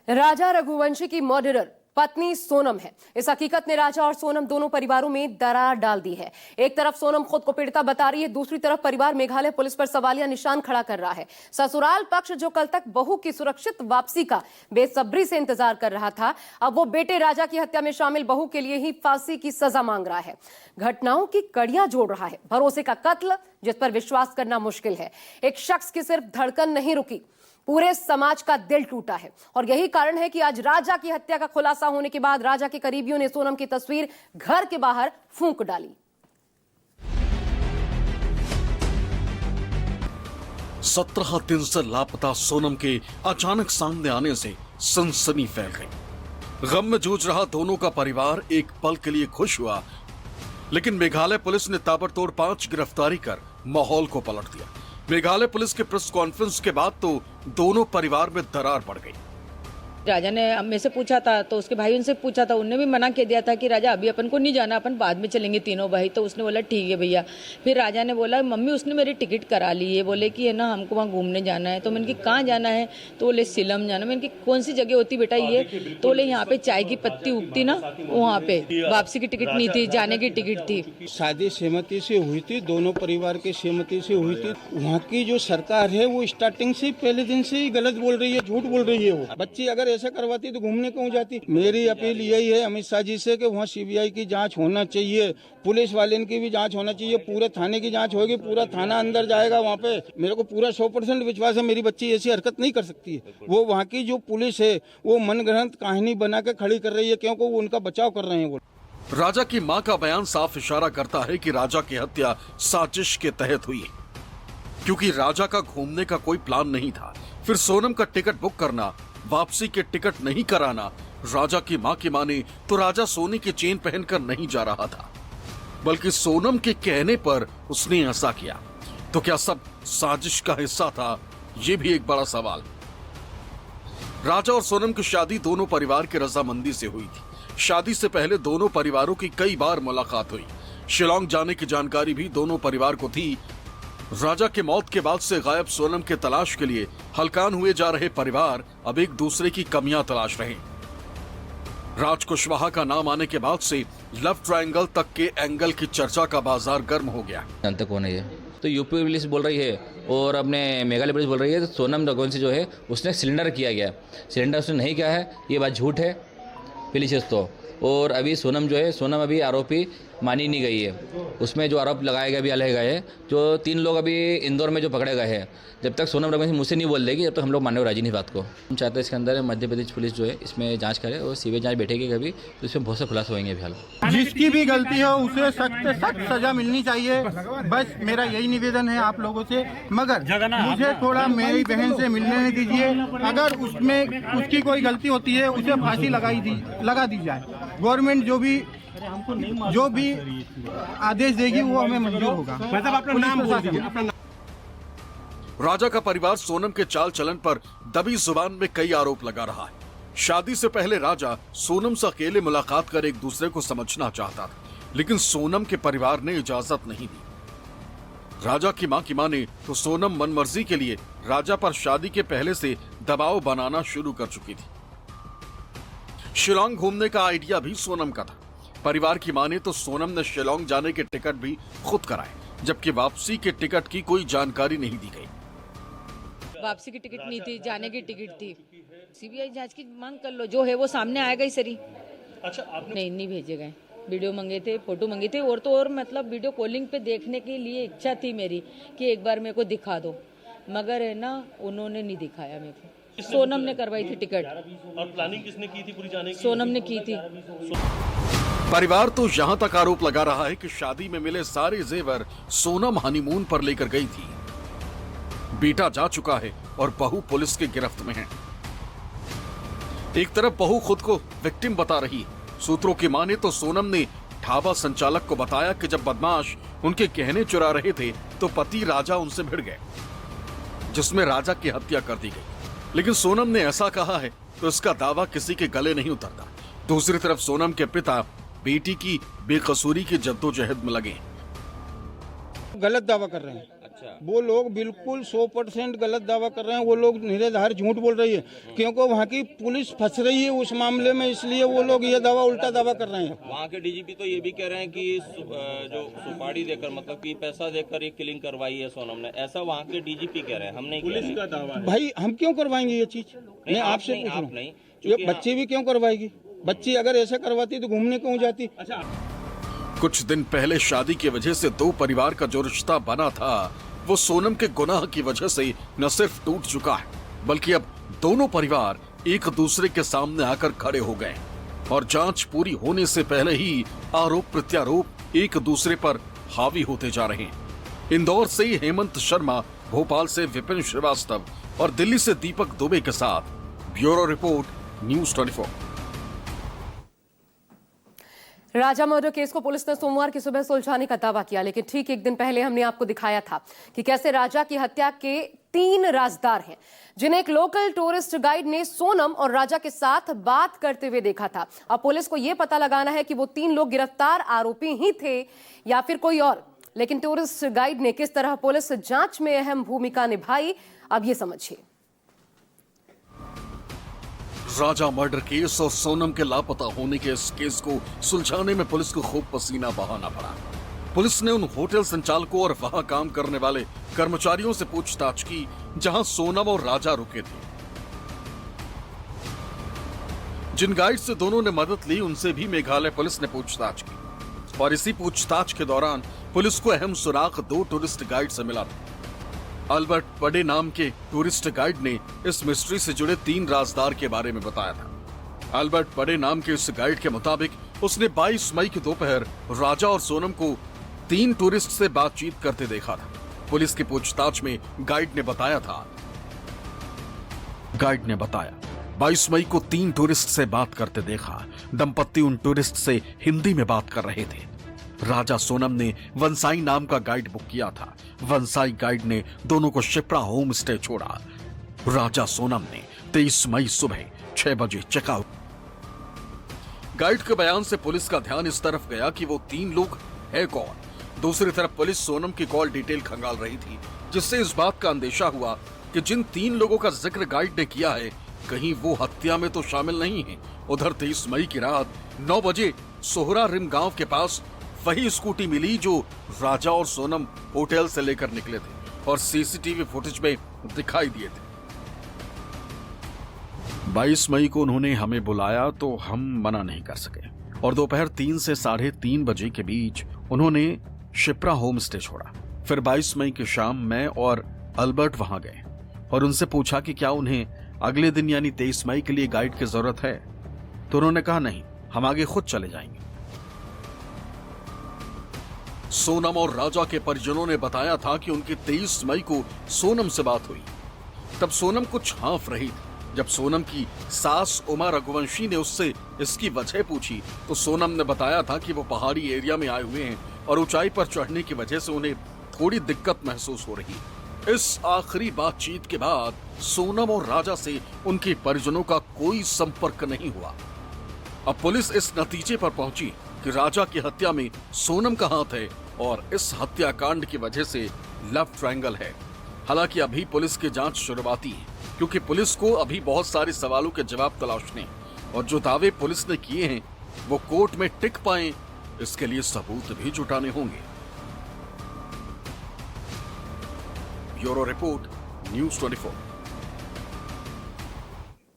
राजा रघुवंशी की मर्डरर पत्नी सोनम है। इस हकीकत ने राजा और सोनम दोनों परिवारों में दरार डाल दी है। एक तरफ सोनम खुद को पीड़िता बता रही है, दूसरी तरफ परिवार मेघालय पुलिस पर सवालिया निशान खड़ा कर रहा है। ससुराल पक्ष जो कल तक बहू की सुरक्षित वापसी का बेसब्री से इंतजार कर रहा था, अब वो बेटे राजा की हत्या में शामिल बहू के लिए ही फांसी की सजा मांग रहा है। घटनाओं की कड़ियां जोड़ रहा है। भरोसे का कत्ल जिस पर विश्वास करना मुश्किल है। एक शख्स की सिर्फ धड़कन नहीं रुकी, पूरे समाज का दिल टूटा है। और यही कारण है कि आज राजा की हत्या का खुलासा होने के बाद राजा के करीबियों ने सोनम की तस्वीर घर के बाहर फूंक डाली। 17 दिन से लापता सोनम के अचानक सामने आने से सनसनी फैल गई। गम में जूझ रहा दोनों का परिवार एक पल के लिए खुश हुआ, लेकिन मेघालय पुलिस ने ताबड़तोड़ 5 गिरफ्तारी कर माहौल को पलट दिया। मेघालय पुलिस के प्रेस कॉन्फ्रेंस के बाद तो दोनों परिवार में दरार पड़ गई। राजा ने मेरे से पूछा था, तो उसके भाई उनसे पूछा था, उनने भी मना कर दिया था कि राजा अभी अपन को नहीं जाना, अपन बाद में चलेंगे तीनों भाई। तो उसने बोला ठीक है भैया। फिर राजा ने बोला मम्मी उसने मेरी टिकट करा ली है, बोले कि है ना हमको वहाँ घूमने जाना है। तो मैंने कि कहाँ जाना है? तो बोले सिलम जाना। मैंने कि कौन सी जगह होती बेटा ये? तो बोले यहाँ पे चाय की पत्ती उगती ना, वहाँ पे। वापसी की टिकट नहीं थी, जाने की टिकट थी। शादी सहमति से हुई थी, दोनों परिवार की सहमति से हुई थी। वहाँ की जो सरकार है वो स्टार्टिंग से पहले दिन से ही गलत बोल रही है, झूठ बोल रही है। वो बच्ची अगर ऐसा करवाती तो घूमने क्यों जाती? मेरी अपील यही है अमित शाह जी से कि वहाँ सीबीआई की जांच होना चाहिए, पुलिस वाले की भी जांच होना चाहिए, पूरे थाने की जांच होगी, पूरा थाना अंदर जाएगा वहाँ पे। मेरे को पूरा 100% विश्वास है मेरी बच्ची ऐसी हरकत नहीं कर सकती है। वो वहाँ की जो पुलिस है वो मनगढ़ंत कहानी बना के खड़ी कर रही है, क्योंकि वो उनका बचाव कर रहे हैं। वो राजा की मां का बयान साफ इशारा करता है कि राजा की हत्या साजिश के तहत हुई है, क्योंकि राजा का घूमने का कोई प्लान नहीं था। फिर सोनम का टिकट बुक करना, वापसी के टिकट नहीं कराना। राजा की मां की माने तो राजा सोने की चेन पहनकर नहीं जा रहा था, बल्कि सोनम के कहने पर उसने ऐसा किया। तो क्या सब साजिश का हिस्सा था? ये भी एक बड़ा सवाल। राजा और सोनम की शादी दोनों परिवार की रजामंदी से हुई थी। शादी से पहले दोनों परिवारों की कई बार मुलाकात हुई। शिलांग जाने की जानकारी भी दोनों परिवार को थी। राजा के मौत के बाद से गायब सोनम के तलाश के लिए हलकान हुए जा रहे परिवार अब एक दूसरे की कमियां तलाश रहे। राज कुशवाहा का नाम आने के बाद से लव ट्रायंगल तक के एंगल की चर्चा का बाजार गर्म हो गया। जानते कौन है ये? तो यूपी पुलिस बोल रही है और अपने मेघालय पुलिस बोल रही है तो सोनम रघुवंशी जो है उसने सिलेंडर किया गया। सिलेंडर उसने नहीं किया है, ये बात झूठ है पहली चीज़ तो। और अभी सोनम जो है, सोनम अभी आरोपी मानी नहीं गई है। उसमें जो आरोप लगाए गए, अभी अलग गए, जो 3 लोग अभी इंदौर में जो पकड़े गए हैं, जब तक सोनम रघुवंशी मुझसे नहीं बोल देगी, जब तक हम लोग मानने को राजी नहीं बात को। हम चाहते हैं इसके अंदर मध्य प्रदेश पुलिस जो है इसमें जांच करे और सीबीआई जांच बैठेगी कभी, तो इसमें बहुत से खुलासा होंगे। फिलहाल जिसकी भी गलती हो उसे सख्त सजा मिलनी चाहिए, बस मेरा यही निवेदन है आप लोगों से। मगर मुझे थोड़ा मेरी बहन से मिलने नहीं दीजिए। अगर उसमें उसकी कोई गलती होती है उसे फांसी लगा दी जाए। गवर्नमेंट जो भी आदेश देगी वो हमें मंजूर होगा। अपना नाम बोल दीजिए। राजा का परिवार सोनम के चाल चलन पर दबी जुबान में कई आरोप लगा रहा है। शादी से पहले राजा सोनम से अकेले मुलाकात कर एक दूसरे को समझना चाहता था, लेकिन सोनम के परिवार ने इजाजत नहीं दी। राजा की मां की माने तो सोनम मनमर्जी के लिए राजा पर शादी के पहले से दबाव बनाना शुरू कर चुकी थी। शिलांग घूमने का आइडिया भी सोनम का था। परिवार की माने तो सोनम ने शिलांग जाने के टिकट भी खुद कराए, जबकि वापसी के टिकट की कोई जानकारी नहीं दी गई। वापसी की टिकट नहीं थी, जाने की टिकट थी। सीबीआई जांच की मांग कर लो, जो है वो सामने आएगा ही सरी। अच्छा, आपने नहीं भेजे गए, वीडियो मंगे थे, फोटो मंगी थी, और तो और मतलब वीडियो कॉलिंग पे देखने के लिए इच्छा थी मेरी कि एक बार मेरे को दिखा दो, मगर है ना उन्होंने नहीं दिखाया मेरे को। सोनम ने करवाई थी टिकट। और प्लानिंग किसने की थी पूरी जाने की? सोनम ने की थी। परिवार तो यहां तक आरोप लगा रहा है कि शादी में मिले सारे जेवर सोनम हनीमून पर लेकर गई थी। बेटा जा चुका है और बहू पुलिस की गिरफ्त में है। एक तरफ बहू खुद को विक्टिम बता रही है। सूत्रों की माने तो सोनम ने ढाबा संचालक को बताया कि जब बदमाश उनके गहने चुरा रहे थे तो पति राजा उनसे भिड़ गए, जिसमें राजा की हत्या कर दी गई। लेकिन सोनम ने ऐसा कहा है तो इसका दावा किसी के गले नहीं उतरता। दूसरी तरफ सोनम के पिता बेटी की बेकसूरी की जद्दोजहद में लगे। गलत दावा कर रहे हैं। वो लोग बिल्कुल 100% गलत दावा कर रहे हैं। वो लोग निराधार झूठ बोल रही है, क्योंकि वहाँ की पुलिस फंस रही है उस मामले में, इसलिए वो लोग ये दावा उल्टा दावा कर रहे हैं। वहाँ के डीजीपी तो ये भी कह रहे हैं कि जो सुपारी देकर, मतलब कि पैसा देकर ये किलिंग करवाई है सोनम ने, ऐसा वहाँ के डीजीपी कह रहे हैं। हमने पुलिस का दावा है। भाई हम क्यों करवाएंगे ये चीज? मैं आपसे पूछ रहा हूँ, ये बच्ची भी क्यों करवाएगी? बच्ची अगर ऐसा करवाती तो घूमने क्यों जाती? अच्छा, कुछ दिन पहले शादी की वजह से दो परिवार का जो रिश्ता बना था वो सोनम के गुनाह की वजह से न सिर्फ टूट चुका है, बल्कि अब दोनों परिवार एक दूसरे के सामने आकर खड़े हो गए और जांच पूरी होने से पहले ही आरोप प्रत्यारोप एक दूसरे पर हावी होते जा रहे हैं। इंदौर से हेमंत शर्मा, भोपाल से विपिन श्रीवास्तव और दिल्ली से दीपक दुबे के साथ ब्यूरो रिपोर्ट, न्यूज़ 24। राजा मर्डर केस को पुलिस ने सोमवार की सुबह सुलझाने का दावा किया, लेकिन ठीक एक दिन पहले हमने आपको दिखाया था कि कैसे राजा की हत्या के 3 राजदार हैं जिन्हें एक लोकल टूरिस्ट गाइड ने सोनम और राजा के साथ बात करते हुए देखा था। अब पुलिस को यह पता लगाना है कि वो 3 लोग गिरफ्तार आरोपी ही थे या फिर कोई और। लेकिन टूरिस्ट गाइड ने किस तरह पुलिस जांच में अहम भूमिका निभाई, अब ये समझिए। राजा मर्डर केस और सोनम के लापता होने के इस केस को सुलझाने में पुलिस को खूब पसीना बहाना पड़ा। पुलिस ने उन होटल संचालकों और वहां काम करने वाले कर्मचारियों से पूछताछ की जहां सोनम और राजा रुके थे। जिन गाइड से दोनों ने मदद ली उनसे भी मेघालय पुलिस ने पूछताछ की और इसी पूछताछ के दौरान पुलिस को अहम सुराग 2 टूरिस्ट गाइड से मिला था। अल्बर्ट पडे नाम के टूरिस्ट गाइड ने इस मिस्ट्री से जुड़े 3 राजदार के बारे में बताया था। अल्बर्ट पडे नाम के इस गाइड के मुताबिक उसने 22 मई की दोपहर राजा और सोनम को 3 टूरिस्ट से बातचीत करते देखा था। पुलिस की पूछताछ में गाइड ने बताया 22 मई को 3 टूरिस्ट से बात करते देखा। दंपत्ति उन टूरिस्ट से हिंदी में बात कर रहे थे। राजा सोनम ने वंसाई नाम का गाइड बुक किया था। वंसाई गाइड ने दोनों को शिप्रा होम स्टे छोड़ा। राजा सोनम ने 23 मई सुबह 6 बजे चेकआउट। गाइड के बयान से पुलिस का ध्यान इस तरफ गया कि वो 3 लोग है कौन। दूसरी तरफ पुलिस सोनम की कॉल डिटेल खंगाल रही थी, जिससे इस बात का अंदेशा हुआ कि जिन 3 लोगों का जिक्र गाइड ने किया है कहीं वो हत्या में तो शामिल नहीं है। उधर 23 मई की रात 9 बजे सोहरा रिम गांव के पास वही स्कूटी मिली जो राजा और सोनम होटल से लेकर निकले थे और सीसीटीवी फुटेज में दिखाई दिए थे। 22 मई को उन्होंने हमें बुलाया तो हम मना नहीं कर सके और दोपहर 3 से 3:30 बजे के बीच उन्होंने शिप्रा होम स्टे छोड़ा। फिर 22 मई की शाम मैं और अल्बर्ट वहां गए और उनसे पूछा कि क्या उन्हें अगले दिन यानी 23 मई के लिए गाइड की जरूरत है, तो उन्होंने कहा नहीं, हम आगे खुद चले जाएंगे। सोनम और राजा के परिजनों ने बताया था कि उनकी 23 मई को सोनम से बात हुई। तब सोनम कुछ हाँफ रही थी। जब सोनम की सास उमा रघुवंशी ने उससे इसकी वजह पूछी तो सोनम ने बताया था कि वो पहाड़ी एरिया में आए हुए हैं और ऊंचाई पर चढ़ने की वजह से उन्हें थोड़ी दिक्कत महसूस हो रही है। इस आखिरी बातचीत के बाद सोनम और राजा से उनके परिजनों का कोई संपर्क नहीं हुआ। अब पुलिस इस नतीजे पर पहुंची कि राजा की हत्या में सोनम का हाथ है और इस हत्याकांड की वजह से लव ट्रायंगल है। हालांकि अभी पुलिस की जांच शुरुआती है, क्योंकि पुलिस को अभी बहुत सारे सवालों के जवाब तलाशने और जो दावे पुलिस ने किए हैं वो कोर्ट में टिक पाएं, इसके लिए सबूत भी जुटाने होंगे। Bureau report, news 24।